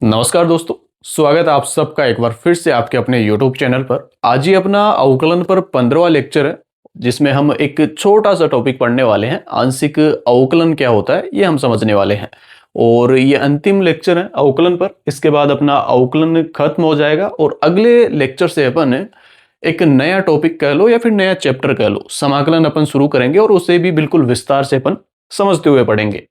नमस्कार दोस्तों। स्वागत है आप सबका एक बार फिर से आपके अपने YouTube चैनल पर। आज ही अपना अवकलन पर 15वां लेक्चर है, जिसमें हम एक छोटा सा टॉपिक पढ़ने वाले हैं। आंशिक अवकलन क्या होता है ये हम समझने वाले हैं, और ये अंतिम लेक्चर है अवकलन पर। इसके बाद अपना अवकलन खत्म हो जाएगा और अगले लेक्चर से अपन एक नया टॉपिक कह लो या फिर नया चैप्टर कह लो, समाकलन अपन शुरू करेंगे और उसे भी बिल्कुल विस्तार से अपन समझते हुए पढ़ेंगे।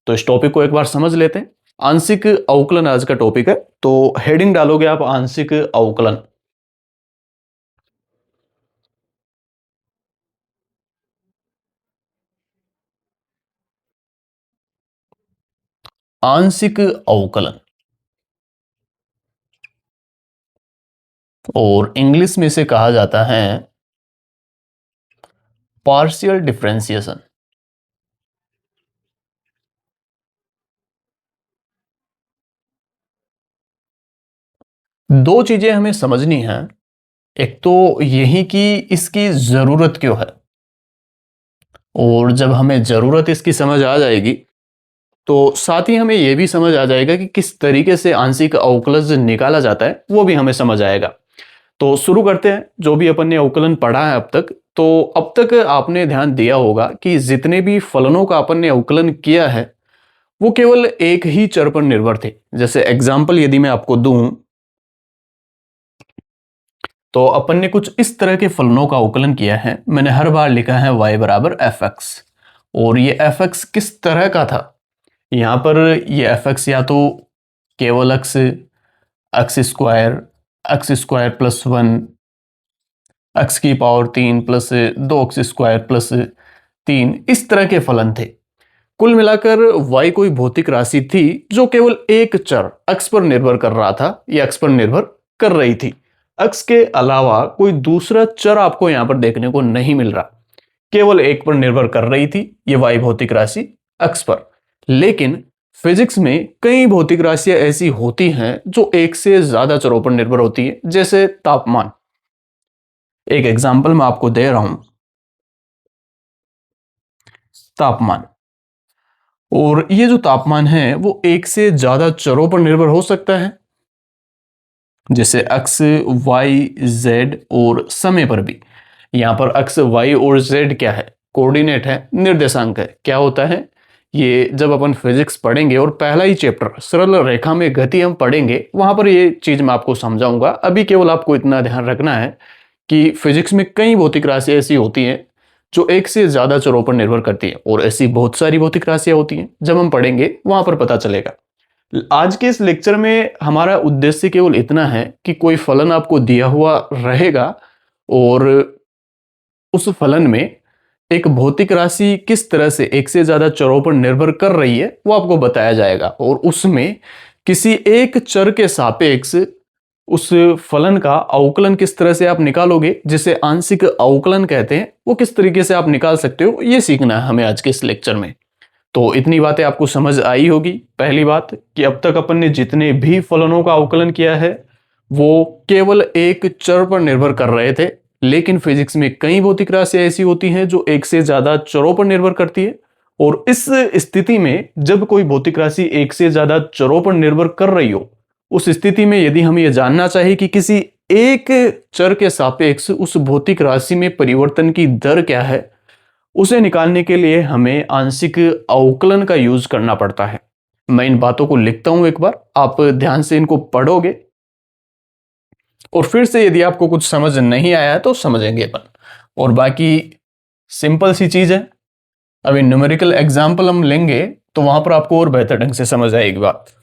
तो इस टॉपिक को एक बार समझ लेते हैं। आंशिक अवकलन आज का टॉपिक है, तो हेडिंग डालोगे आप आंशिक अवकलन। आंशिक अवकलन, और इंग्लिश में इसे कहा जाता है पार्शियल डिफरेंशिएशन। दो चीजें हमें समझनी है। एक तो यही कि इसकी जरूरत क्यों है, और जब हमें जरूरत इसकी समझ आ जाएगी तो साथ ही हमें यह भी समझ आ जाएगा कि किस तरीके से आंशिक अवकलज निकाला जाता है, वो भी हमें समझ आएगा। तो शुरू करते हैं। जो भी अपन ने अवकलन पढ़ा है अब तक, तो अब तक आपने ध्यान दिया होगा कि जितने भी फलनों का अपन ने अवकलन किया है वो केवल एक ही चर पर निर्भर थे। जैसे एग्जाम्पल यदि मैं आपको दूं, तो अपन ने कुछ इस तरह के फलनों का अवकलन किया है। मैंने हर बार लिखा है y बराबर एफ एक्स, और ये एफ एक्स किस तरह का था। यहां पर ये एफ एक्स या तो केवल x, x square plus one, x की पावर तीन प्लस दो एक्स स्क्वायर प्लस तीन, इस तरह के फलन थे। कुल मिलाकर y कोई भौतिक राशि थी जो केवल एक चर x पर निर्भर कर रहा था या x पर निर्भर कर रही थी। x के अलावा कोई दूसरा चर आपको यहां पर देखने को नहीं मिल रहा, केवल एक पर निर्भर कर रही थी ये y भौतिक राशि x पर। लेकिन फिजिक्स में कई भौतिक राशियां ऐसी होती हैं जो एक से ज्यादा चरों पर निर्भर होती है, जैसे तापमान। एक एग्जाम्पल मैं आपको दे रहा हूं, तापमान। और ये जो तापमान है वो एक से ज्यादा चरों पर निर्भर हो सकता है, जैसे एक्स, वाई, जेड और समय पर भी। यहां पर एक्स, वाई और जेड क्या है? कोऑर्डिनेट है, निर्देशांक है। क्या होता है ये? जब अपन फिजिक्स पढ़ेंगे और पहला ही चैप्टर सरल रेखा में गति हम पढ़ेंगे, वहां पर ये चीज मैं आपको समझाऊंगा। अभी केवल आपको इतना ध्यान रखना है कि फिजिक्स में कई भौतिक राशियां ऐसी होती हैं जो एक से ज्यादा चरों पर निर्भर करती है, और ऐसी बहुत सारी भौतिक राशियां होती हैं। जब हम पढ़ेंगे वहां पर पता चलेगा। आज के इस लेक्चर में हमारा उद्देश्य केवल इतना है कि कोई फलन आपको दिया हुआ रहेगा, और उस फलन में एक भौतिक राशि किस तरह से एक से ज्यादा चरों पर निर्भर कर रही है वो आपको बताया जाएगा, और उसमें किसी एक चर के सापेक्ष उस फलन का अवकलन किस तरह से आप निकालोगे, जिसे आंशिक अवकलन कहते हैं, वो किस तरीके से आप निकाल सकते हो, ये सीखना है हमें आज के इस लेक्चर में। तो इतनी बातें आपको समझ आई होगी। पहली बात कि अब तक अपन ने जितने भी फलनों का अवकलन किया है वो केवल एक चर पर निर्भर कर रहे थे, लेकिन फिजिक्स में कई भौतिक राशियां ऐसी होती हैं जो एक से ज्यादा चरों पर निर्भर करती है। और इस स्थिति में जब कोई भौतिक राशि एक से ज्यादा चरों पर निर्भर कर रही हो, उस स्थिति में यदि हम ये जानना चाहे कि किसी एक चर के सापेक्ष उस भौतिक राशि में परिवर्तन की दर क्या है, उसे निकालने के लिए हमें आंशिक अवकलन का यूज करना पड़ता है। मैं इन बातों को लिखता हूं, एक बार आप ध्यान से इनको पढ़ोगे, और फिर से यदि आपको कुछ समझ नहीं आया तो समझेंगे अपन। और बाकी सिंपल सी चीज है। अभी न्यूमेरिकल एग्जाम्पल हम लेंगे तो वहां पर आपको और बेहतर ढंग से समझ आएगी बात।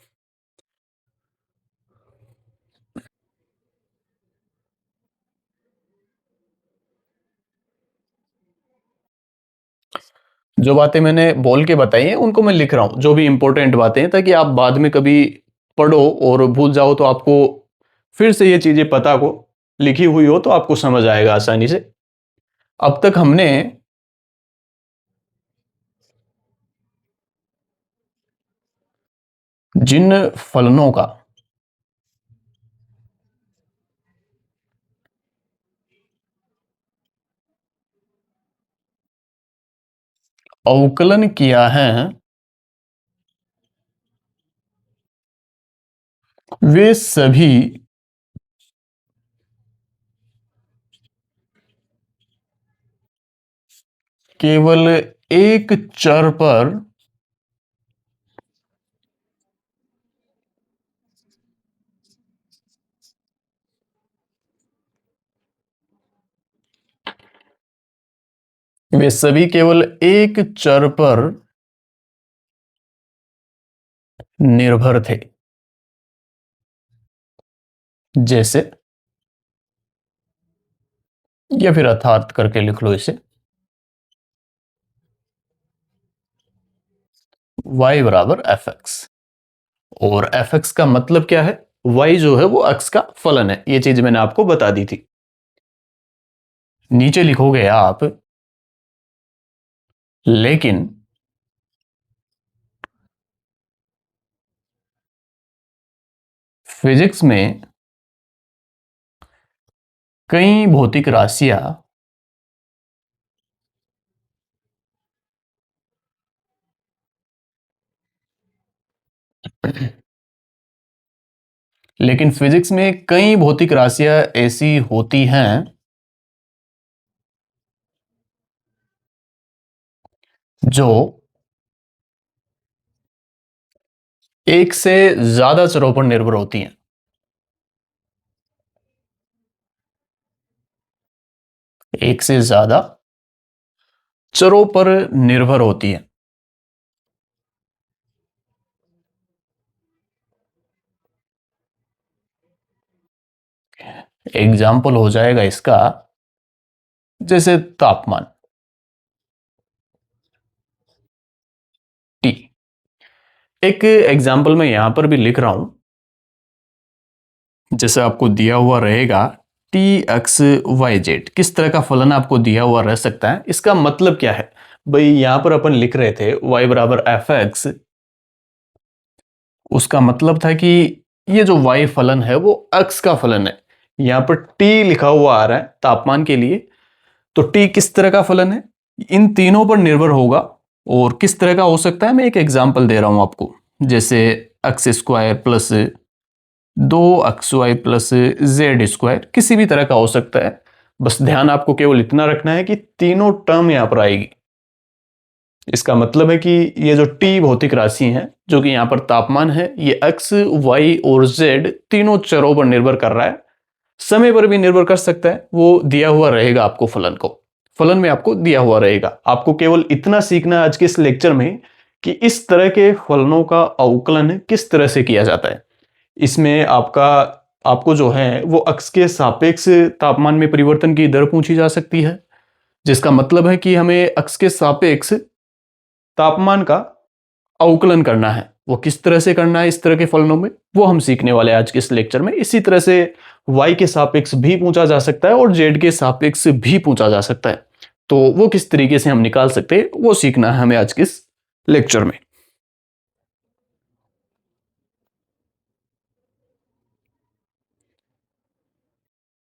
जो बातें मैंने बोल के बताई हैं उनको मैं लिख रहा हूं, जो भी इंपॉर्टेंट बातें हैं, ताकि आप बाद में कभी पढ़ो और भूल जाओ तो आपको फिर से ये चीजें पता को लिखी हुई हो तो आपको समझ आएगा आसानी से। अब तक हमने जिन फलनों का अवकलन किया है वे सभी केवल एक चर पर वे सभी केवल एक चर पर निर्भर थे। जैसे, या फिर अर्थात करके लिख लो इसे, y बराबर एफ एक्स। और एफ एक्स का मतलब क्या है? y जो है वो x का फलन है, ये चीज मैंने आपको बता दी थी। नीचे लिखोगे आप, लेकिन फिजिक्स में कई भौतिक राशियां लेकिन फिजिक्स में कई भौतिक राशियां ऐसी होती हैं जो एक से ज्यादा चरों पर निर्भर होती हैं। एक से ज्यादा चरों पर निर्भर होती हैं। एग्जाम्पल हो जाएगा इसका, जैसे तापमान टी। एक एग्जाम्पल मैं यहां पर भी लिख रहा हूं, जैसे आपको दिया हुआ रहेगा टी एक्स वाई जेड, किस तरह का फलन आपको दिया हुआ रह सकता है, इसका मतलब क्या है? भाई यहां पर अपन लिख रहे थे y बराबर एफ एक्स, उसका मतलब था कि ये जो y फलन है वो x का फलन है। यहां पर t लिखा हुआ आ रहा है तापमान के लिए, तो t किस तरह का फलन है? इन तीनों पर निर्भर होगा। और किस तरह का हो सकता है, मैं एक एग्जांपल दे रहा हूं आपको, जैसे x square plus 2xy plus Z square, किसी भी तरह का हो सकता है। बस ध्यान आपको केवल इतना रखना है कि तीनों टर्म यहां पर आएगी। इसका मतलब है कि ये जो टी भौतिक राशि है, जो कि यहां पर तापमान है, ये एक्स वाई और जेड तीनों चरों पर निर्भर कर रहा है। समय पर भी निर्भर कर सकता है, वो दिया हुआ रहेगा आपको फलन को, फलन में आपको दिया हुआ रहेगा। आपको केवल इतना सीखना है आज के इस लेक्चर में कि इस तरह के फलनों का अवकलन किस तरह से किया जाता है। इसमें आपको जो है वो अक्स के सापेक्ष तापमान में परिवर्तन की दर पूछी जा सकती है, जिसका मतलब है कि हमें अक्स के सापेक्ष तापमान का अवकलन करना है। वो किस तरह से करना है इस तरह के फलनों में, वो हम सीखने वाले हैं आज के इस लेक्चर में। इसी तरह से y के सापेक्ष भी पूछा जा सकता है और z के सापेक्ष भी पूछा जा सकता है। तो वो किस तरीके से हम निकाल सकते हैं, वो सीखना है हमें आज के इस लेक्चर में।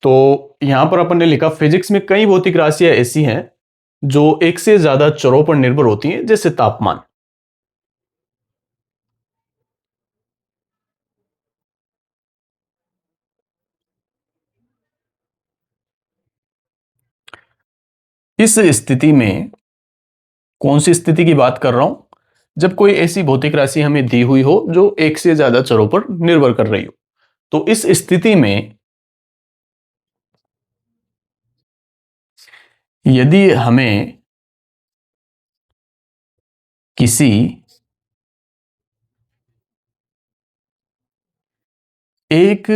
तो यहां पर अपन ने लिखा, फिजिक्स में कई भौतिक राशियां ऐसी हैं जो एक से ज्यादा चरों पर निर्भर होती हैं, जैसे तापमान। इस स्थिति में कौन सी स्थिति की बात कर रहा हूं? जब कोई ऐसी भौतिक राशि हमें दी हुई हो जो एक से ज्यादा चरों पर निर्भर कर रही हो, तो इस स्थिति में यदि हमें किसी एक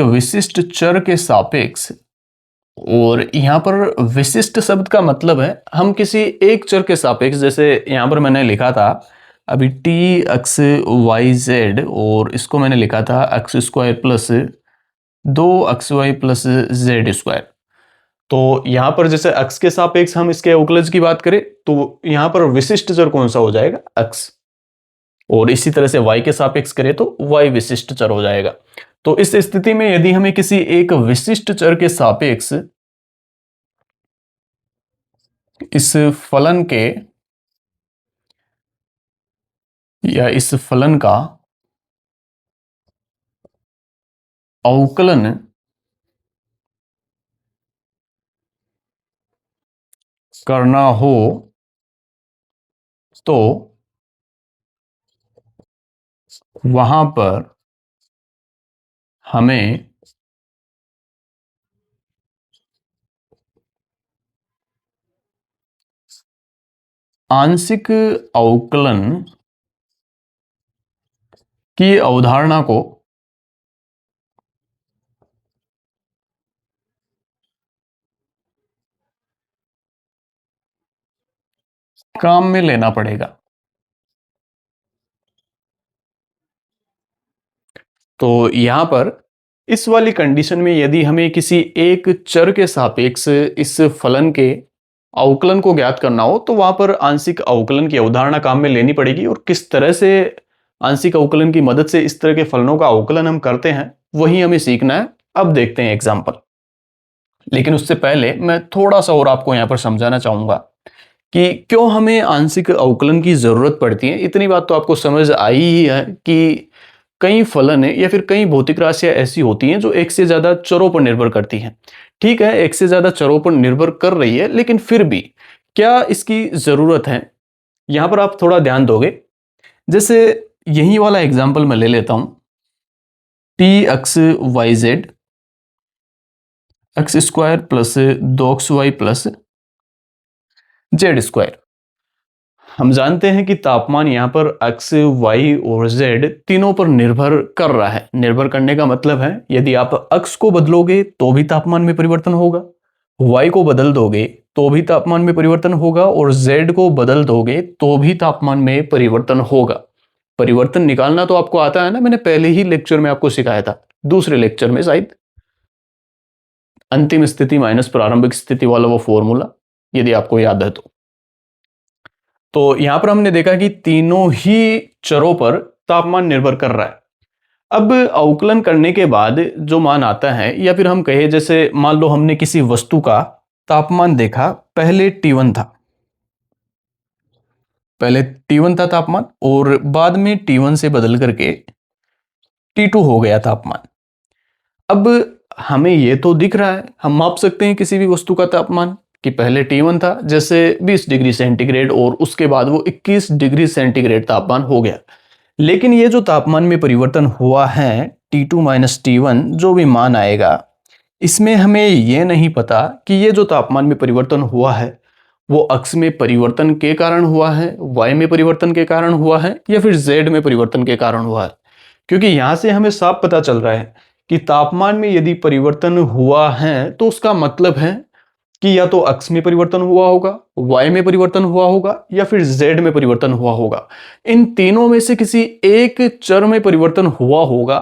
विशिष्ट चर के सापेक्ष, और यहां पर विशिष्ट शब्द का मतलब है हम किसी एक चर के सापेक्ष, जैसे यहां पर मैंने लिखा था अभी टी एक्स वाई जेड, और इसको मैंने लिखा था x square plus 2xy plus Z square. तो यहां पर जैसे x के सापेक्ष हम इसके अवकलज की बात करें, तो यहां पर विशिष्ट चर कौन सा हो जाएगा? x। और इसी तरह से y के सापेक्ष करें तो y विशिष्ट चर हो जाएगा। तो इस स्थिति में यदि हमें किसी एक विशिष्ट चर के सापेक्ष इस फलन के या इस फलन का अवकलन करना हो तो वहां पर हमें आंशिक अवकलन की अवधारणा को काम में लेना पड़ेगा। तो यहां पर इस वाली कंडीशन में यदि हमें किसी एक चर के सापेक्ष इस फलन के अवकलन को ज्ञात करना हो तो वहां पर आंशिक अवकलन की अवधारणा काम में लेनी पड़ेगी। और किस तरह से आंशिक अवकलन की मदद से इस तरह के फलनों का अवकलन हम करते हैं वही हमें सीखना है। अब देखते हैं एग्जाम्पल। लेकिन उससे पहले मैं थोड़ा सा और आपको यहां पर समझाना चाहूंगा कि क्यों हमें आंशिक अवकलन की जरूरत पड़ती है। इतनी बात तो आपको समझ आई ही है कि कई फलन है या फिर कई भौतिक राशियां ऐसी होती हैं जो एक से ज्यादा चरों पर निर्भर करती हैं। ठीक है, एक से ज्यादा चरों पर निर्भर कर रही है, लेकिन फिर भी क्या इसकी जरूरत है, यहां पर आप थोड़ा ध्यान दोगे। जैसे यही वाला एग्जाम्पल मैं ले लेता हूं, T X Y Z X square plus 2xy plus Z square. हम जानते हैं कि तापमान यहां पर x, y और z तीनों पर निर्भर कर रहा है। निर्भर करने का मतलब है यदि आप x को बदलोगे तो भी तापमान में परिवर्तन होगा, y को बदल दोगे तो भी तापमान में परिवर्तन होगा और z को बदल दोगे तो भी तापमान में परिवर्तन होगा। परिवर्तन निकालना तो आपको आता है ना, मैंने पहले ही लेक्चर में आपको सिखाया था, दूसरे लेक्चर में शायद, अंतिम स्थिति माइनस प्रारंभिक स्थिति वाला वो फॉर्मूला, यदि आपको याद है तो यहां पर हमने देखा कि तीनों ही चरों पर तापमान निर्भर कर रहा है। अब अवकलन करने के बाद जो मान आता है, या फिर हम कहे जैसे मान लो हमने किसी वस्तु का तापमान देखा, पहले T1 था, पहले T1 था तापमान और बाद में T1 से बदल करके T2 हो गया तापमान। अब हमें ये तो दिख रहा है, हम माप सकते हैं किसी भी वस्तु का तापमान कि पहले T1 था जैसे 20 डिग्री सेंटीग्रेड और उसके बाद वो 21 डिग्री सेंटीग्रेड तापमान हो गया। लेकिन ये जो तापमान में परिवर्तन हुआ है T2 माइनस T1 जो भी मान आएगा, इसमें हमें ये नहीं पता कि ये जो तापमान में परिवर्तन हुआ है वो अक्ष में परिवर्तन के कारण हुआ है, वाई में परिवर्तन के कारण हुआ है, या फिर जेड में परिवर्तन के कारण हुआ है। क्योंकि यहां से हमें साफ पता चल रहा है कि तापमान में यदि परिवर्तन हुआ है तो उसका मतलब है कि या तो अक्ष में परिवर्तन हुआ होगा, वाई में परिवर्तन हुआ होगा, या फिर जेड में परिवर्तन हुआ होगा। इन तीनों में से किसी एक चर में परिवर्तन हुआ होगा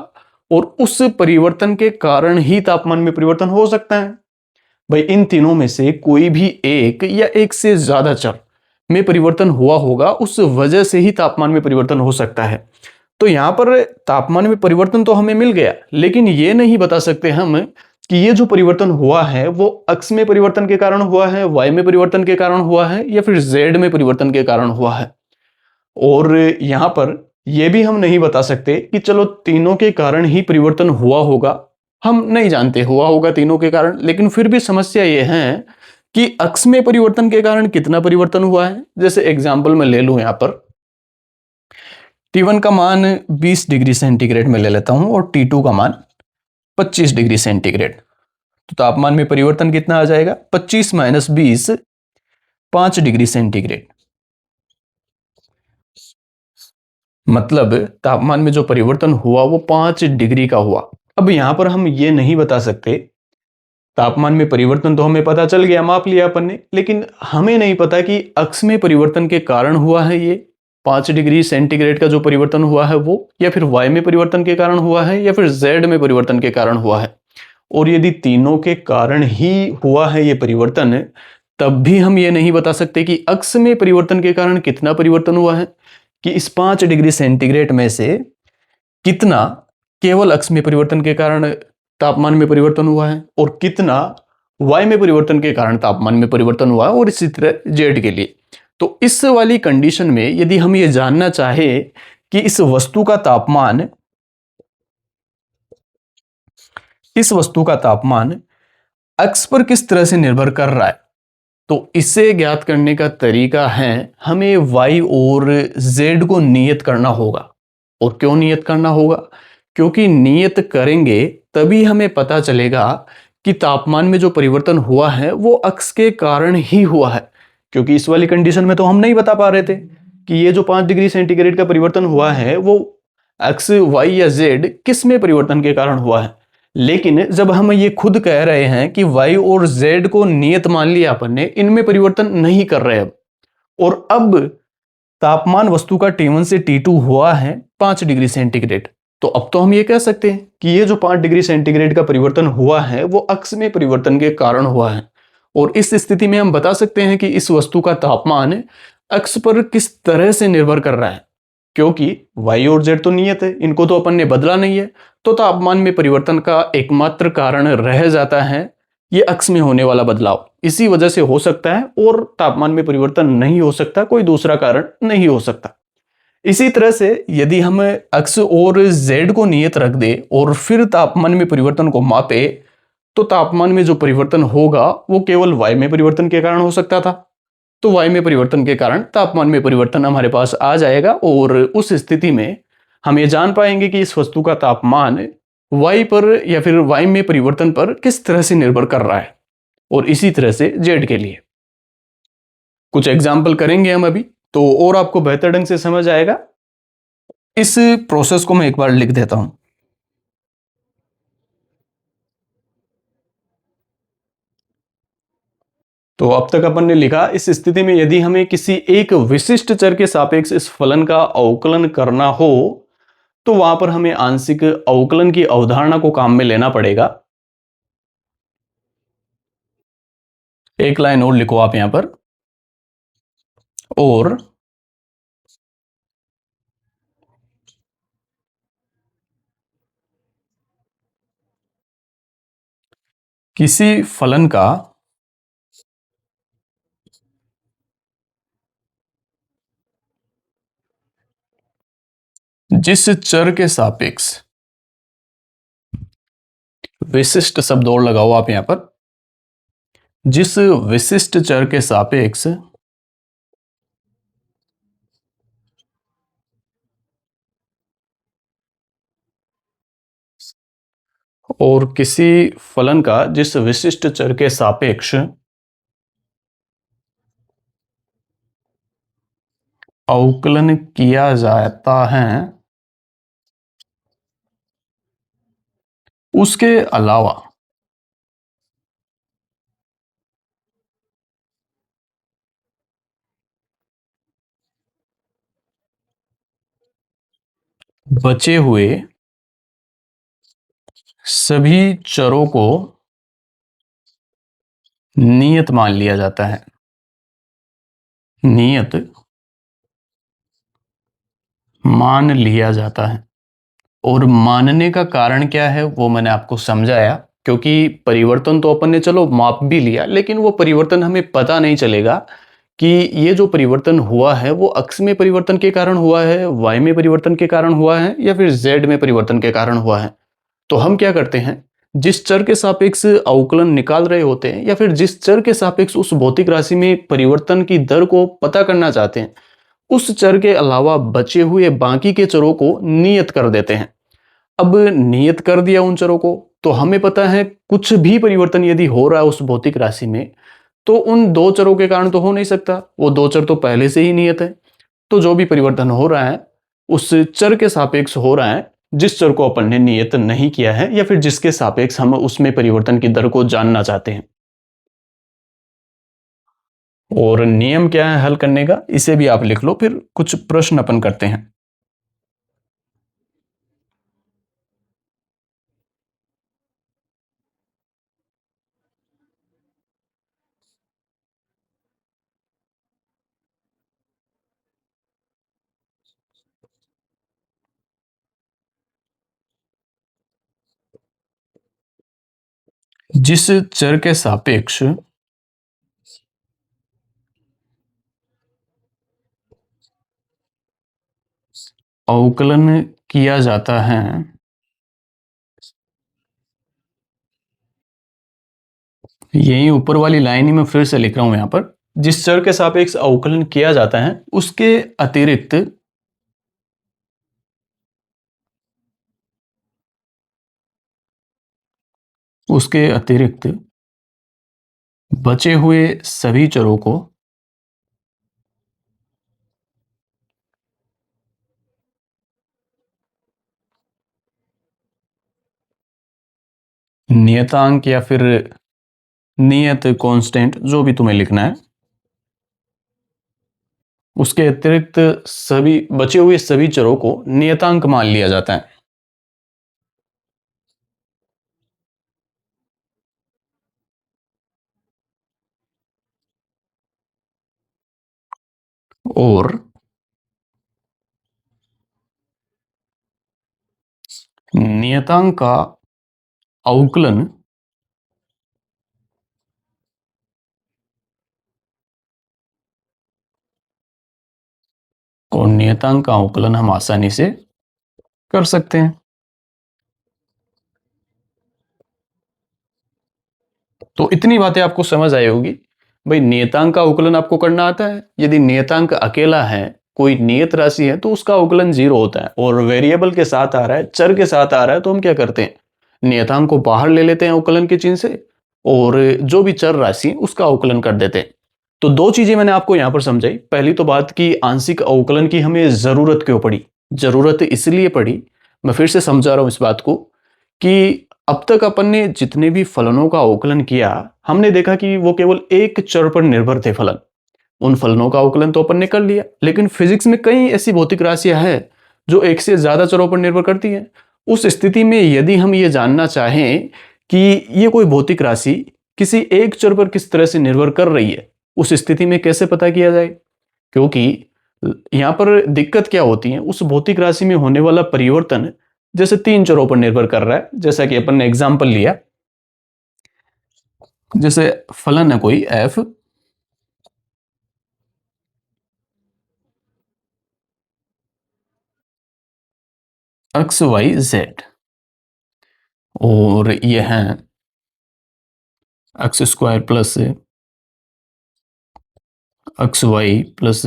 और उस परिवर्तन के कारण ही तापमान में परिवर्तन हो सकता है। भाई इन तीनों में से कोई भी एक या एक से ज्यादा चर में परिवर्तन हुआ होगा, उस वजह से ही तापमान में परिवर्तन हो सकता है। तो यहां पर तापमान में परिवर्तन तो हमें मिल गया, लेकिन ये नहीं बता सकते हम कि ये जो परिवर्तन हुआ है वो अक्ष में परिवर्तन के कारण हुआ है, वाई में परिवर्तन के कारण हुआ है, या फिर जेड में परिवर्तन के कारण हुआ है। और यहां पर यह भी हम नहीं बता सकते कि चलो तीनों के कारण ही परिवर्तन हुआ होगा, हम नहीं जानते हुआ होगा तीनों के कारण। लेकिन फिर भी समस्या यह है कि अक्ष में परिवर्तन के कारण कितना परिवर्तन हुआ है। जैसे एग्जाम्पल मैं ले लूं, यहां पर T1 का मान 20 डिग्री सेंटीग्रेड में ले लेता हूं और T2 का मान 25 डिग्री सेंटीग्रेड। तो तापमान में परिवर्तन कितना आ जाएगा, 25 माइनस 20, 5 डिग्री सेंटीग्रेड। मतलब तापमान में जो परिवर्तन हुआ वो 5 डिग्री का हुआ। अब यहां पर हम ये नहीं बता सकते, तापमान में परिवर्तन तो हमें पता चल गया, माप लिया अपन ने, लेकिन हमें नहीं पता कि अक्ष में परिवर्तन के कारण हुआ है ये 5 डिग्री सेंटीग्रेड का जो परिवर्तन हुआ है वो, या फिर वाई में परिवर्तन के कारण हुआ है, या फिर जेड में परिवर्तन के कारण हुआ है। और यदि तीनों के कारण ही हुआ है ये परिवर्तन, तब भी हम ये नहीं बता सकते कि अक्ष में परिवर्तन के कारण कितना परिवर्तन हुआ है, कि इस 5 डिग्री सेंटीग्रेड में से कितना केवल अक्ष में परिवर्तन के कारण तापमान में परिवर्तन हुआ है और कितना वाई में परिवर्तन के कारण तापमान में परिवर्तन हुआ है, और इसी तरह जेड के लिए। तो इस वाली कंडीशन में यदि हम ये जानना चाहे कि इस वस्तु का तापमान अक्ष पर किस तरह से निर्भर कर रहा है, तो इसे ज्ञात करने का तरीका है हमें y और z को नियत करना होगा। और क्यों नियत करना होगा? क्योंकि नियत करेंगे तभी हमें पता चलेगा कि तापमान में जो परिवर्तन हुआ है वो अक्ष के कारण ही हुआ है। क्योंकि इस वाली कंडीशन में तो हम नहीं बता पा रहे थे कि ये जो 5 डिग्री सेंटीग्रेड का परिवर्तन हुआ है वो एक्स वाई या जेड किस में परिवर्तन के कारण हुआ है। लेकिन जब हम ये खुद कह रहे हैं कि y और z को नियत मान लिया अपन ने, इनमें परिवर्तन नहीं कर रहे अब, और अब तापमान वस्तु का T1 से T2 हुआ है 5 डिग्री सेंटीग्रेड, तो अब तो हम ये कह सकते हैं कि ये जो 5 डिग्री सेंटीग्रेड का परिवर्तन हुआ है वो अक्ष में परिवर्तन के कारण हुआ है। और इस स्थिति में हम बता सकते हैं कि इस वस्तु का तापमान अक्ष पर किस तरह से निर्भर कर रहा है। क्योंकि y और z तो नियत है, इनको तो अपन ने बदला नहीं है, तो तापमान में परिवर्तन का एकमात्र कारण रह जाता है ये अक्ष में होने वाला बदलाव। इसी वजह से हो सकता है, और तापमान में परिवर्तन नहीं हो सकता, कोई दूसरा कारण नहीं हो सकता। इसी तरह से यदि हम अक्ष और z को नियत रख दे और फिर तापमान में परिवर्तन को मापे, तो तापमान में जो परिवर्तन होगा वो केवल y में परिवर्तन के कारण हो सकता था। तो y में परिवर्तन के कारण तापमान में परिवर्तन हमारे पास आ जाएगा, और उस स्थिति में हम ये जान पाएंगे कि इस वस्तु का तापमान y पर या फिर y में परिवर्तन पर किस तरह से निर्भर कर रहा है। और इसी तरह से z के लिए कुछ एग्जाम्पल करेंगे हम अभी, तो और आपको बेहतर ढंग से समझ आएगा। इस प्रोसेस को मैं एक बार लिख देता हूं। तो अब तक अपन ने लिखा, इस स्थिति में यदि हमें किसी एक विशिष्ट चर के सापेक्ष इस फलन का अवकलन करना हो, तो वहां पर हमें आंशिक अवकलन की अवधारणा को काम में लेना पड़ेगा। एक लाइन और लिखो आप यहां पर, और किसी फलन का जिस चर के सापेक्ष, विशिष्ट शब्द और लगाओ आप यहां पर, जिस विशिष्ट चर के सापेक्ष और किसी फलन का जिस विशिष्ट चर के सापेक्ष अवकलन किया जाता है, उसके अलावा बचे हुए सभी चरों को नियत मान लिया जाता है। नियत मान लिया जाता है। और मानने का कारण क्या है वो मैंने आपको समझाया। क्योंकि परिवर्तन तो अपन ने चलो माप भी लिया, लेकिन वो परिवर्तन हमें पता नहीं चलेगा कि ये जो परिवर्तन हुआ है वो अक्ष में परिवर्तन के कारण हुआ है, y में परिवर्तन के कारण हुआ है, या फिर z में परिवर्तन के कारण हुआ है। तो हम क्या करते हैं, जिस चर के सापेक्ष अवकलन निकाल रहे होते हैं, या फिर जिस चर के सापेक्ष उस भौतिक राशि में परिवर्तन की दर को पता करना चाहते हैं, उस चर के अलावा बचे हुए बाकी के चरों को नियत कर देते हैं। अब नियत कर दिया उन चरों को, तो हमें पता है कुछ भी परिवर्तन यदि हो रहा है उस भौतिक राशि में, तो उन दो चरों के कारण तो हो नहीं सकता, वो दो चर तो पहले से ही नियत है। तो जो भी परिवर्तन हो रहा है उस चर के सापेक्ष हो रहा है जिस चर को अपन ने नियत नहीं किया है, या फिर जिसके सापेक्ष हम उसमें परिवर्तन की दर को जानना चाहते हैं। और नियम क्या है हल करने का, इसे भी आप लिख लो, फिर कुछ प्रश्न अपन करते हैं। जिस चर के सापेक्ष अवकलन किया जाता है यही ऊपर वाली लाइन ही मैं फिर से लिख रहा हूं यहां पर, जिस चर के सापेक्ष अवकलन किया जाता है उसके अतिरिक्त बचे हुए सभी चरों को नियतांक या फिर नियत कांस्टेंट जो भी तुम्हें लिखना है, उसके अतिरिक्त सभी बचे हुए सभी चरों को नियतांक मान लिया जाता है। और नियतांक का अवकलन और नियतांक का अवकलन हम आसानी से कर सकते हैं। तो इतनी बातें आपको समझ आई होगी। भाई नियतांक का अवकलन आपको करना आता है। यदि नियतांक अकेला है, कोई नियत राशि है, तो उसका अवकलन 0 होता है। और वेरिएबल के साथ आ रहा है, चर के साथ आ रहा है, तो हम क्या करते हैं, नियतांक को बाहर ले लेते हैं अवकलन के चिन्ह से, और जो भी चर राशि उसका अवकलन कर देते हैं। तो दो चीजें मैंने आपको यहां पर समझाई। पहली तो बात की आंशिक अवकलन की हमें जरूरत क्यों पड़ी। जरूरत इसलिए पड़ी, मैं फिर से समझा रहा हूं इस बात को, कि अब तक अपन ने जितने भी फलनों का अवकलन किया, हमने देखा कि वो केवल एक चर पर निर्भर थे फलन। उन फलनों का अवकलन तो अपन ने कर लिया, लेकिन फिजिक्स में कई ऐसी भौतिक राशियां हैं जो एक से ज्यादा चरों पर निर्भर करती हैं। उस स्थिति में यदि हम ये जानना चाहें कि ये कोई भौतिक राशि किसी एक चर पर किस तरह से निर्भर कर रही है, उस स्थिति में कैसे पता किया जाए। क्योंकि यहां पर दिक्कत क्या होती है, उस भौतिक राशि में होने वाला परिवर्तन जैसे तीन चरों पर निर्भर कर रहा है। जैसा कि अपन ने एग्जांपल लिया, जैसे फलन है कोई f, एक्स वाई जेड, और ये है X square plus X Y plus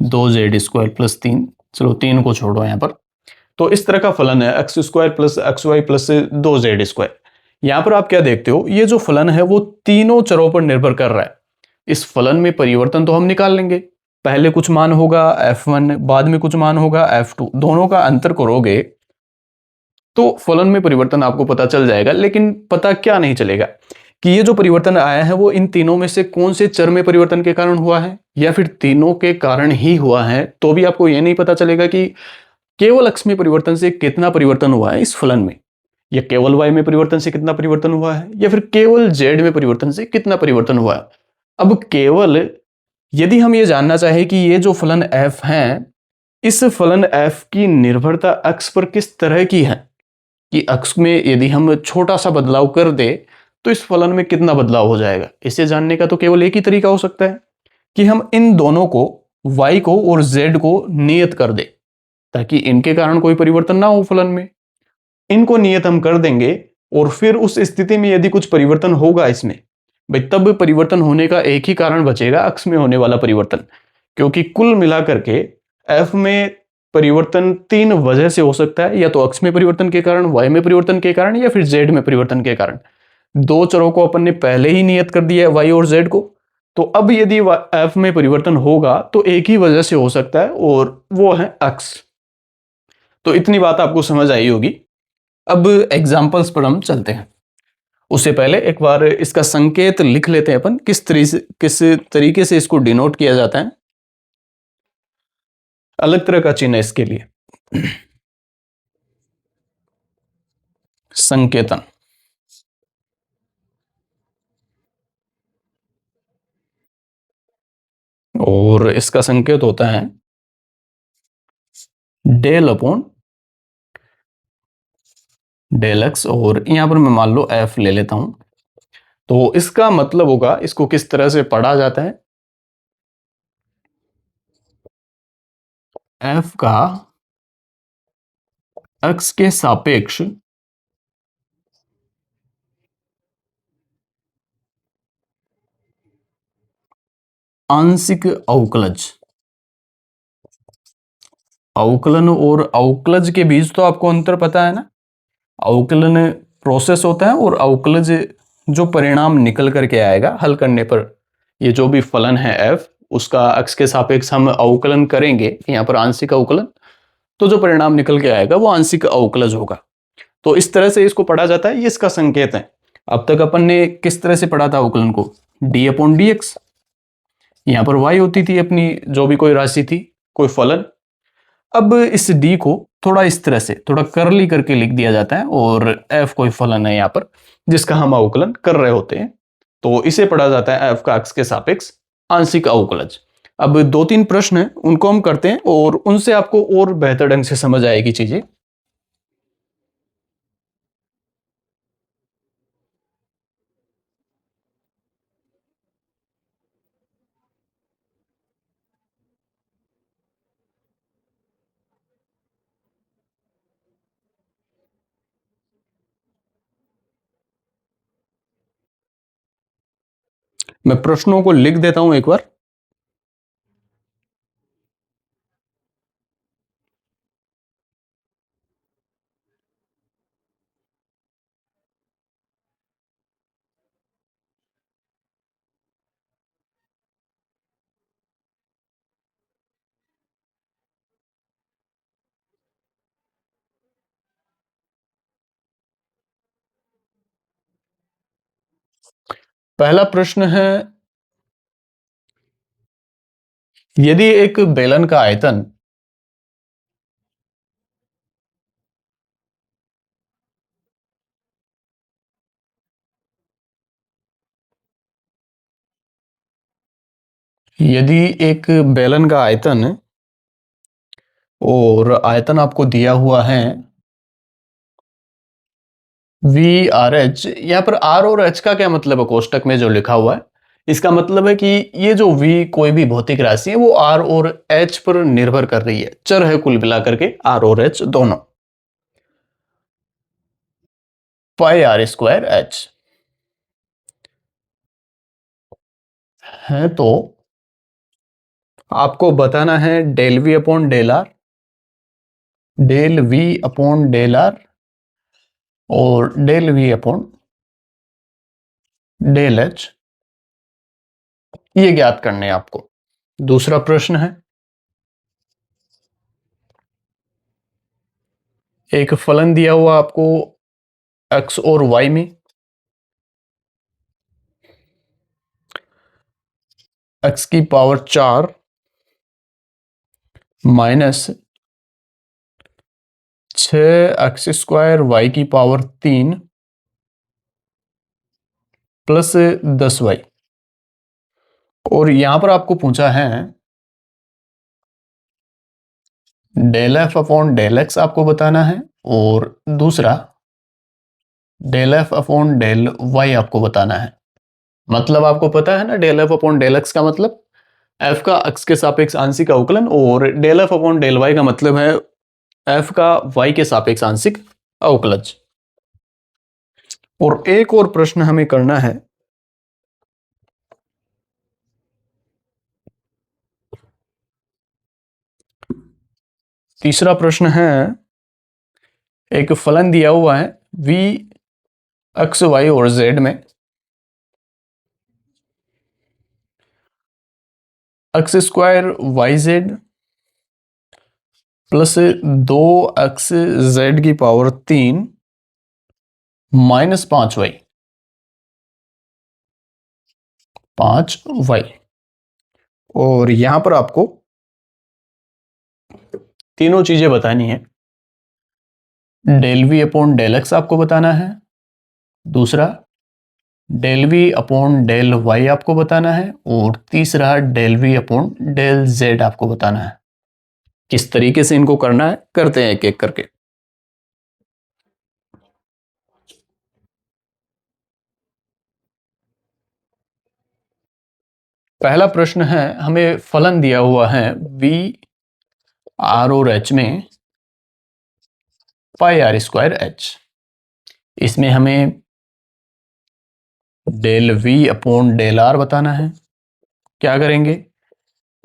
2z square plus 3। चलो तीन को छोड़ो यहां पर। तो इस तरह का फलन है X square plus X Y plus 2z square. यहां पर आप क्या देखते हो, ये जो फलन है वो तीनों चरों पर निर्भर कर रहा है। इस फलन में परिवर्तन तो हम निकाल लेंगे। पहले कुछ मान होगा f1, बाद में कुछ मान होगा f2, दोनों का अंतर करोगे तो फलन में परिवर्तन आपको पता चल जाएगा। लेकिन पता क्या नहीं चलेगा कि ये जो परिवर्तन आया है वो इन तीनों में से कौन से चर में परिवर्तन के कारण हुआ है, या फिर तीनों के कारण ही हुआ है। तो भी आपको यह नहीं पता चलेगा कि केवल x में परिवर्तन से कितना परिवर्तन हुआ है इस फलन में, या केवल y में परिवर्तन से कितना परिवर्तन हुआ है, या फिर केवल z में परिवर्तन से कितना परिवर्तन हुआ है। अब केवल यदि हम ये जानना चाहें कि ये जो फलन f है, इस फलन f की निर्भरता x पर किस तरह की है, कि x में यदि हम छोटा सा बदलाव कर दे तो इस फलन में कितना बदलाव हो जाएगा, इसे जानने का तो केवल एक ही तरीका हो सकता है कि हम इन दोनों को, y को और z को नियत कर दे, ताकि इनके कारण कोई परिवर्तन ना हो फलन में। इनको नियत हम कर देंगे, और फिर उस स्थिति में यदि कुछ परिवर्तन होगा इसमें, भाई तब परिवर्तन होने का एक ही कारण बचेगा, अक्ष में होने वाला परिवर्तन। क्योंकि कुल मिलाकर के f में परिवर्तन तीन वजह से हो सकता है, या तो अक्ष में परिवर्तन के कारण, y में परिवर्तन के कारण, या फिर z में परिवर्तन के कारण। दो चरों को अपन ने पहले ही नियत कर दिया है, y और z को। तो अब यदि f में परिवर्तन होगा तो एक ही वजह से हो सकता है, और वो है अक्ष। तो इतनी बात आपको समझ आई होगी। अब एग्जाम्पल्स पर हम चलते हैं। उससे पहले एक बार इसका संकेत लिख लेते हैं अपन, किस तरीके से इसको डिनोट किया जाता है। अलग तरह का चिन्ह है इसके लिए, संकेतन। और इसका संकेत होता है डेल अपॉन डेल एक्स, और यहां पर मैं मान लो एफ ले लेता हूं। तो इसका मतलब होगा, इसको किस तरह से पढ़ा जाता है, एफ का एक्स के सापेक्ष आंशिक अवकलज। अवकलन और अवकलज के बीच तो आपको अंतर पता है ना। अवकलन प्रोसेस होता है और अवकलज जो परिणाम निकल करके आएगा हल करने पर, ये जो भी फलन है एफ, उसका एक्स के सापेक्ष हम अवकलन करेंगे, यहां पर आंशिक अवकलन, तो जो परिणाम निकल के आएगा वो आंशिक अवकलज होगा। तो इस तरह से इसको पढ़ा जाता है, ये इसका संकेत है। अब तक अपन ने किस तरह से पढ़ा था अवकलन को, डी अपॉन डी एक्स, यहां पर वाई होती थी अपनी जो भी कोई राशि थी, कोई फलन। अब इस डी को थोड़ा इस तरह से थोड़ा करली करके लिख दिया जाता है, और एफ कोई फलन है यहां पर जिसका हम अवकलन कर रहे होते हैं, तो इसे पढ़ा जाता है एफ का एक्स के सापेक्ष आंशिक अवकलज। अब दो तीन प्रश्न हैं उनको हम करते हैं और उनसे आपको और बेहतर ढंग से समझ आएगी चीजें। मैं प्रश्नों को लिख देता हूं एक बार। पहला प्रश्न है, यदि एक बेलन का आयतन यदि एक बेलन का आयतन, और आयतन आपको दिया हुआ है वी आर एच, यहां पर आर और एच का क्या मतलब है, कोष्टक में जो लिखा हुआ है इसका मतलब है कि ये जो वी कोई भी भौतिक राशि है वो आर और एच पर निर्भर कर रही है, चर है कुल मिलाकर के आर और एच दोनों। पाई आर स्क्वायर एच है, तो आपको बताना है del V upon del R, del V upon del R और del V upon del H, ये ज्ञात करने हैं आपको। दूसरा प्रश्न है, एक फलन दिया हुआ आपको एक्स और वाई में, एक्स की power 4 minus 6 x square Y की पावर 3 प्लस 10 वाई, और यहां पर आपको पूछा है del F upon del X आपको बताना है, और दूसरा del F upon del Y आपको बताना है। मतलब आपको पता है ना del F upon del X का मतलब एफ का एक्स के सापेक्ष आंशिक अवकलन, और del F upon del Y का मतलब है एफ का वाई के सापेक्ष आंशिक अवकलज। और एक और प्रश्न हमें करना है, तीसरा प्रश्न है, एक फलन दिया हुआ है वी एक्स वाई और जेड में, X square Y Z plus 2 X Z की पावर 3 माइनस 5 वाई, 5 वाई। और यहां पर आपको तीनों चीजें बतानी है, del V upon del X आपको बताना है, दूसरा del V upon del Y आपको बताना है, और तीसरा del V upon del Z आपको बताना है। किस तरीके से इनको करना है करते हैं एक एक करके। पहला प्रश्न है, हमें फलन दिया हुआ है वी आर और एच में पाई आर स्क्वायर एच। इसमें हमें del V upon del R बताना है। क्या करेंगे,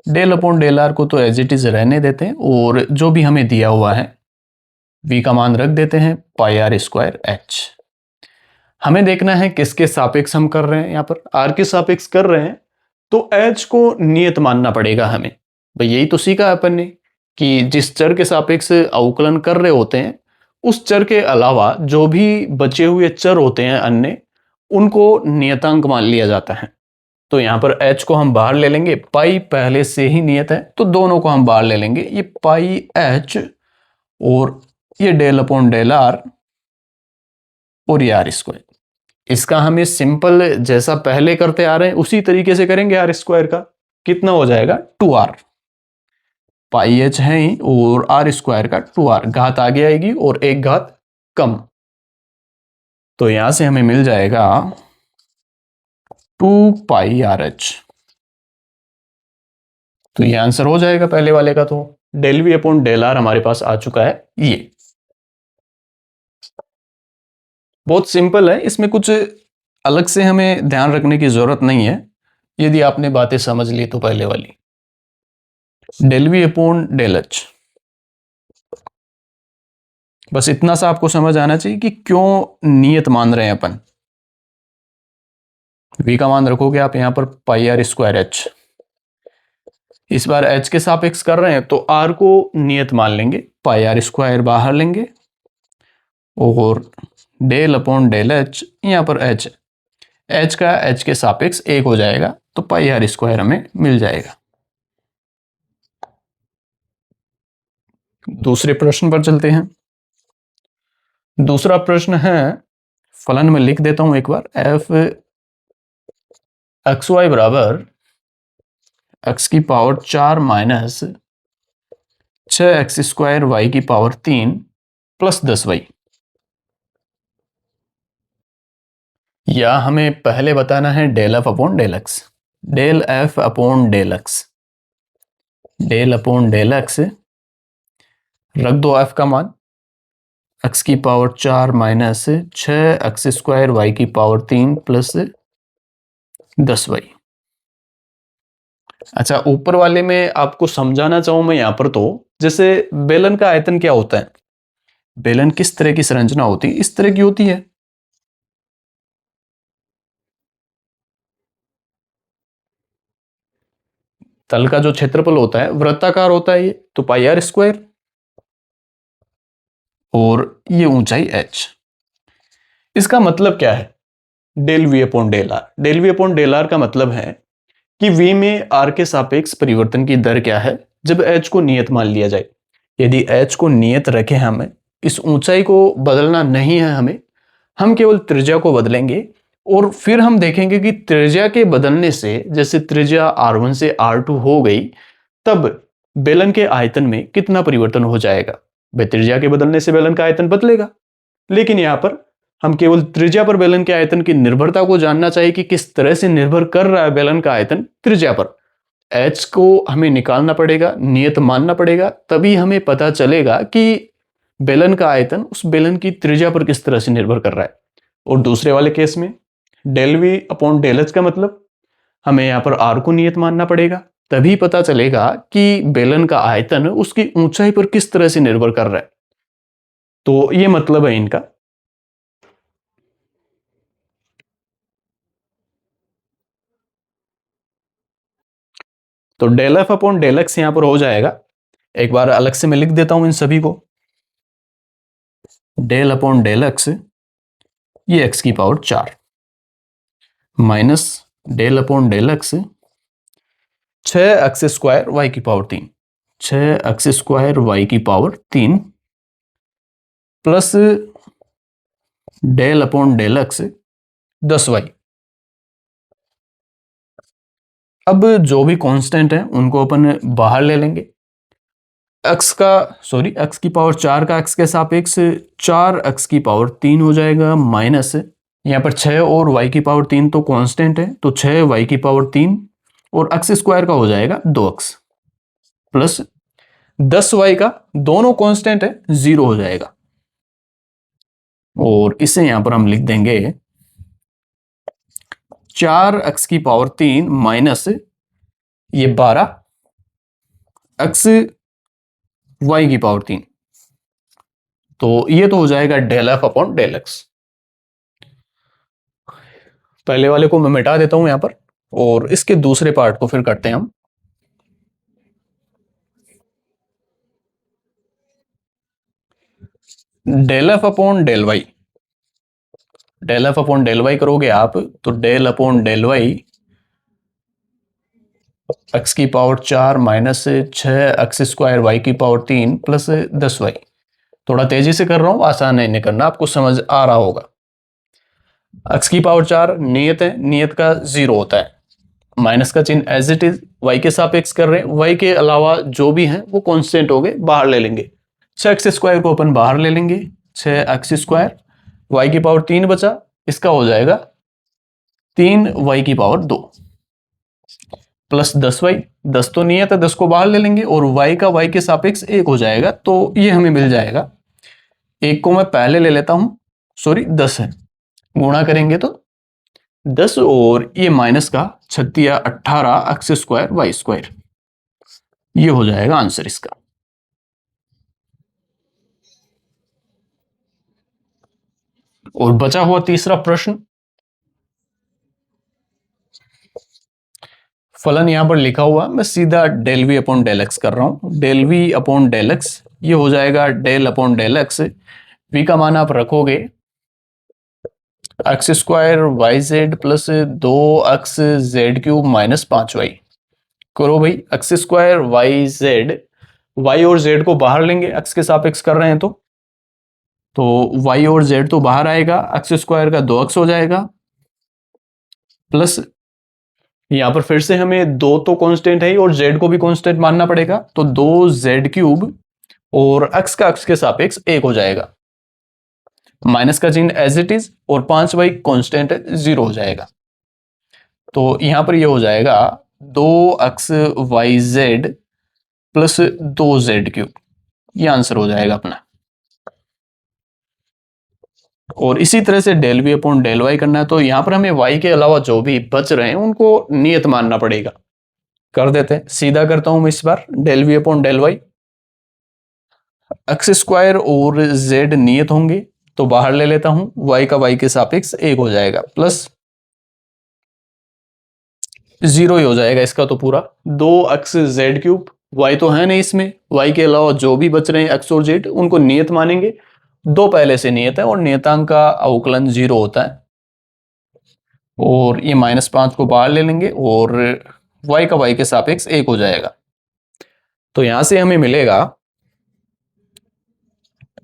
डेल अपॉन डेल आर को तो एज इट इज रहने देते हैं और जो भी हमें दिया हुआ है वी का मान रख देते हैं पाई आर स्क्वायर एच। हमें देखना है किसके सापेक्ष हम कर रहे हैं, यहां पर आर के सापेक्ष कर रहे हैं तो एच को नियत मानना पड़ेगा हमें। भाई यही तो सीखा अपन ने कि जिस चर के सापेक्ष अवकलन कर रहे होते हैं उस चर के अलावा जो भी बचे हुए चर होते हैं अन्य, उनको नियतांक मान लिया जाता है। तो यहां पर h को हम बाहर ले लेंगे, पाई पहले से ही नियत है तो दोनों को हम बाहर ले लेंगे, ये पाई h और ये डेल अपॉन डेल आर और ये आर स्क्वायर। इसका हमें सिंपल जैसा पहले करते आ रहे हैं उसी तरीके से करेंगे। आर स्क्वायर का कितना हो जाएगा 2r, पाई h है ही और आर स्क्वायर का 2r, घात आगे आएगी और एक घात कम, तो यहां से हमें मिल जाएगा 2 पाई आर एच। तो ये आंसर हो जाएगा पहले वाले का। तो del V upon del R हमारे पास आ चुका है। ये बहुत सिंपल है, इसमें कुछ अलग से हमें ध्यान रखने की जरूरत नहीं है यदि आपने बातें समझ ली तो। पहले वाली del V upon del H, बस इतना सा आपको समझ आना चाहिए कि क्यों नियत मान रहे हैं अपन। वी का मान रखोगे आप यहां पर पाई आर स्क्वायर एच, इस बार एच के सापेक्ष कर रहे हैं तो आर को नियत मान लेंगे, पाई आर स्क्वायर बाहर लेंगे और डेल अपॉन डेल एच, यहां पर एच, एच का एच के सापेक्ष एक हो जाएगा तो पाई आर स्क्वायर हमें मिल जाएगा। दूसरे प्रश्न पर चलते हैं। दूसरा प्रश्न है, फलन में लिख देता हूं एक बार, एफ एक्स वाई बराबर एक्स की power 4 minus 6 x square Y की पावर 3 प्लस 10 वाई। या हमें पहले बताना है del F upon del X. Del F upon del X, del upon del X रख दो एफ का मान, एक्स की power 4 minus 6 x square Y की पावर 3 प्लस 10 वाई। अच्छा, ऊपर वाले में आपको समझाना चाहूं मैं यहां पर, तो जैसे बेलन का आयतन क्या होता है, बेलन किस तरह की संरचना होती है, इस तरह की होती है। तल का जो क्षेत्रफल होता है वृत्ताकार होता है, ये तो पाई आर स्क्वायर, और ये ऊंचाई h। इसका मतलब क्या है, del V upon del R. Del V upon del R का मतलब है कि v में r के सापेक्ष परिवर्तन की दर क्या है जब h को नियत मान लिया जाए। यदि h को नियत रखें, हमें इस ऊंचाई को बदलना नहीं है, हम केवल त्रिज्या को बदलेंगे और फिर हम देखेंगे कि त्रिज्या के बदलने से, जैसे त्रिज्या r1 से r2 हो गई, तब बेलन के आयतन में कितना परिवर्तन हो जाएगा। भाई त्रिज्या के बदलने से बेलन का आयतन बदलेगा, लेकिन यहां पर हम केवल त्रिज्या पर बेलन के आयतन की निर्भरता को जानना चाहिए कि किस तरह से निर्भर कर रहा है बेलन का आयतन त्रिज्या पर। h को हमें निकालना पड़ेगा, नियत मानना पड़ेगा, तभी हमें पता चलेगा कि बेलन का आयतन उस बेलन की त्रिज्या पर किस तरह से निर्भर कर रहा है। और दूसरे वाले केस में del V upon del H का मतलब हमें यहां पर r को नियत मानना पड़ेगा, तभी पता चलेगा कि बेलन का आयतन उसकी ऊंचाई पर किस तरह से निर्भर कर रहा है। तो ये मतलब है इनका। तो del F upon del X यहां पर हो जाएगा, एक बार अलग से मैं लिख देता हूं इन सभी को। डेल अपॉन डेल एक्स, ये एक्स की power 4 minus del upon del x 6 x square Y की पावर 3, 6 एक्स स्क्वायर वाई की power 3 plus del upon del x 10 y. अब जो भी कांस्टेंट है उनको अपन बाहर ले लेंगे। एक्स की पावर 4 का एक्स के सापेक्ष 4 एक्स की पावर 3 हो जाएगा, माइनस यहाँ पर 6 और y की पावर 3 तो कांस्टेंट है, तो 6 y की पावर 3 और एक्स स्क्वायर का हो जाएगा 2x प्लस 10y का दोनों कांस्टेंट है, 0 हो जाएगा। और इसे यहां पर हम लिख देंगे 4x³ माइनस ये 12x⁴। तो ये तो हो जाएगा ∂f/∂x। पहले वाले को मैं मिटा देता हूं यहां पर, और इसके दूसरे पार्ट को फिर करते हैं हम। ∂f/∂y, ∂f/∂y करोगे आप तो ∂f/∂y x⁴ minus 6x² plus 10y। थोड़ा तेजी से कर रहा हूं, आसान नहीं करना, आपको समझ आ रहा होगा। x⁴ नियत है, नियत का 0 होता है, माइनस का चिन्ह एज इट इज y के सापेक्ष कर रहे हैं, y के अलावा जो भी हैं वो कांस्टेंट हो गए, बाहर ले लेंगे। 6x² को अपन बाहर ले लेंगे, 6x², y⁴ बचा, इसका हो जाएगा 3y⁴ प्लस 10y, 10 तो नियत है, 10 को बाहर ले लेंगे और y का y के सापेक्ष 1 हो जाएगा, तो ये हमें मिल जाएगा। 1 को मैं पहले ले लेता हूं, सॉरी 10 है, गुणा करेंगे तो 10 और ये माइनस का 36 18x² y², ये हो जाएगा आंसर इसका। और बचा हुआ तीसरा प्रश्न, फलन यहां पर लिखा हुआ, मैं सीधा ∂v/∂x कर रहा हूं। ∂v/∂x ये हो जाएगा ∂f/∂x, v का मान आप रखोगे x² yz plus 2x z³ minus 5y। करो भाई, x² yz, y और z को बाहर लेंगे, x के सापेक्ष कर रहे हैं तो y और z तो बाहर आएगा, x² का 2x हो जाएगा, प्लस यहां पर फिर से हमें 2 तो कांस्टेंट है और z को भी कांस्टेंट मानना पड़ेगा, तो 2z³ और x का x के सापेक्ष 1 हो जाएगा, माइनस का चिन्ह एज इट इज, और 5y कांस्टेंट है, 0 हो जाएगा। तो यहां पर ये हो जाएगा 2xyz प्लस 2z³, ये आंसर हो जाएगा अपना। और इसी तरह से ∂v/∂y करना है, तो यहां पर हमें y के अलावा जो भी बच रहे हैं उनको नियत मानना पड़ेगा। कर देते हैं, सीधा करता हूं मैं इस बार। ∂v/∂y x² और z नियत होंगे तो बाहर ले लेता हूं, y का y के सापेक्ष 1 हो जाएगा, प्लस 0 ही हो जाएगा इसका तो पूरा। 2xz³, y तो है नहीं इसमें, y के अलावा जो भी बच रहे हैं x और z उनको नियत मानेंगे। 2 पहले से नियत है और नियतांक का अवकलन 0 होता है, और ये -5 को बाहर ले लेंगे और y का y के सापेक्ष 1 हो जाएगा। तो यहां से हमें मिलेगा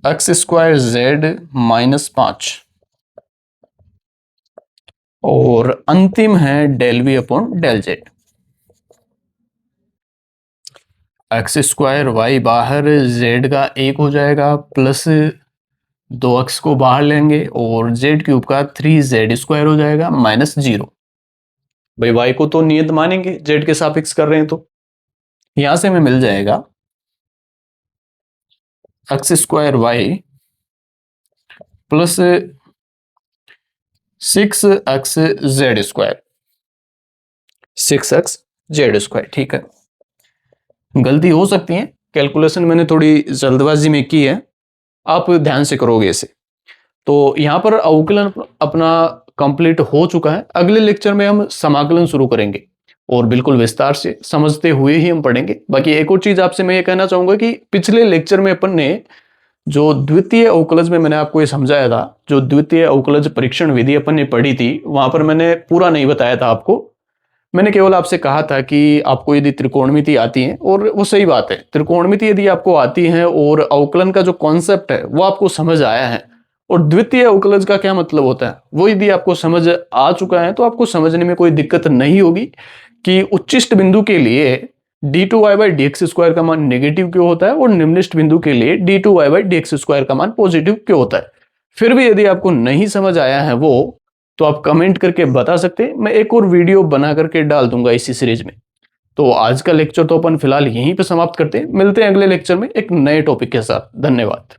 x² z माइनस 5, और अंतिम है ∂v/∂z। x² y बाहर, z का 1 हो जाएगा, प्लस 2x को बाहर लेंगे और z³ का 3z² हो जाएगा, माइनस 0। भाई y को तो नियत मानेंगे, z के सापेक्ष कर रहे हैं, तो यहां से हमें मिल जाएगा x² y plus 6xz², 6xz²। ठीक है, गलती हो सकती है, कैलकुलेशन मैंने थोड़ी जल्दबाजी में की है, आप ध्यान से करोगे इसे। तो यहां पर अवकलन अपना कंप्लीट हो चुका है। अगले लेक्चर में हम समाकलन शुरू करेंगे और बिल्कुल विस्तार से समझते हुए ही हम पढ़ेंगे। बाकी एक और चीज आपसे मैं ये कहना चाहूंगा कि पिछले लेक्चर में अपन ने जो द्वितीय अवकलज में मैंने आपको ये समझाया था, जो द्वितीय अवकलज परीक्षण विधि अपन ने पढ़ी थी, वहां पर मैंने पूरा नहीं बताया था आपको। मैंने केवल आपसे कहा था कि आपको यदि त्रिकोणमिति आती है, और वो सही बात है, त्रिकोणमिति यदि आपको आती है और अवकलन का जो कॉन्सेप्ट है वो आपको समझ आया है, और द्वितीय अवकलज का क्या मतलब होता है वो यदि आपको समझ आ चुका है, तो आपको समझने में कोई दिक्कत नहीं होगी कि उच्चिष्ट बिंदु के लिए d2y/dx² का मान नेगेटिव क्यों होता है और निम्निष्ट बिंदु के लिए d2y/dx² का मान पॉजिटिव क्यों होता है। फिर भी यदि आपको नहीं समझ आया है वो, तो आप कमेंट करके बता सकते हैं, मैं एक और वीडियो बना करके डाल दूंगा इसी सीरीज में। तो आज का लेक्चर तो अपन फिलहाल यहीं पे समाप्त करते हैं, मिलते हैं अगले लेक्चर में एक नए टॉपिक के साथ। धन्यवाद।